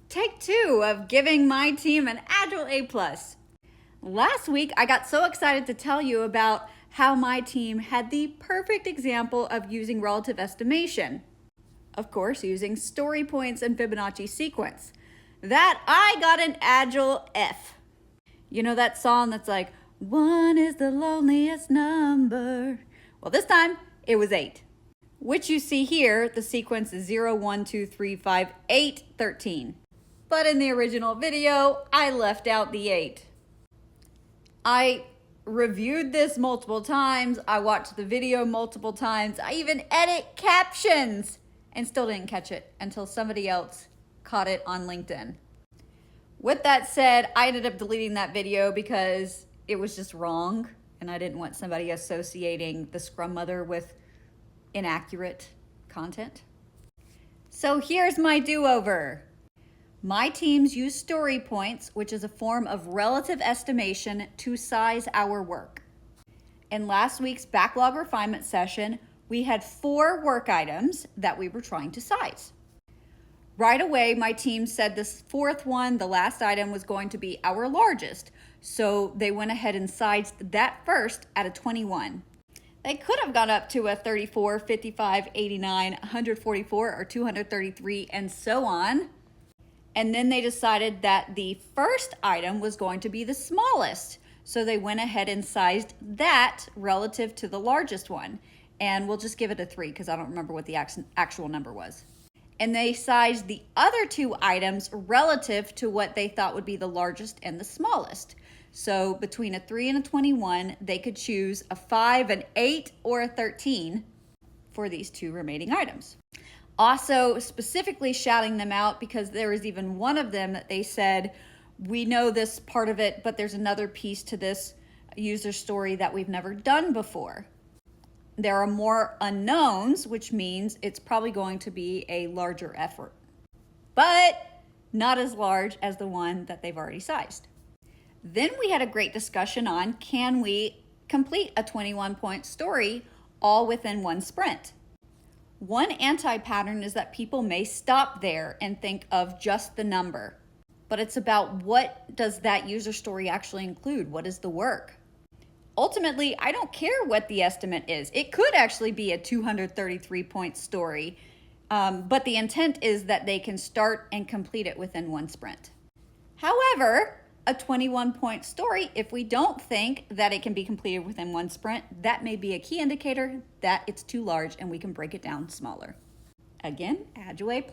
Take 2 of giving my team an Agile A+. Last week, I got so excited to tell you about how my team had the perfect example of using relative estimation. Of course, using story points and Fibonacci sequence. That I got an Agile F. You know that song that's like, 1 is the loneliest number. Well, this time it was 8. Which you see here, the sequence is 0, 1, 2, 3, 5, 8, 13. But in the original video, I left out the 8. I reviewed this multiple times. I watched the video multiple times. I even edit captions and still didn't catch it until somebody else caught it on LinkedIn. With that said, I ended up deleting that video because it was just wrong and I didn't want somebody associating the Scrum Mother with inaccurate content. So here's my do-over. My teams use story points, which is a form of relative estimation to size our work. In last week's backlog refinement session, we had 4 work items that we were trying to size. Right away, my team said this 4th one, the last item, was going to be our largest. So they went ahead and sized that first at a 21. They could have gone up to a 34, 55, 89, 144, or 233, and so on. And then they decided that the first item was going to be the smallest. So they went ahead and sized that relative to the largest one. And we'll just give it a 3 because I don't remember what the actual number was. And they sized the other 2 items relative to what they thought would be the largest and the smallest. So between a 3 and a 21, they could choose a 5, an 8, or a 13 for these 2 remaining items. Also, specifically shouting them out because there was even one of them that they said, we know this part of it, but there's another piece to this user story that we've never done before. There are more unknowns, which means it's probably going to be a larger effort, but not as large as the one that they've already sized. Then we had a great discussion on, can we complete a 21-point story all within one sprint? One anti-pattern is that people may stop there and think of just the number, but it's about what does that user story actually include? What is the work? Ultimately, I don't care what the estimate is. It could actually be a 233-point story, but the intent is that they can start and complete it within one sprint. However, a 21-point story, if we don't think that it can be completed within one sprint, that may be a key indicator that it's too large and we can break it down smaller. Again, Agile A+.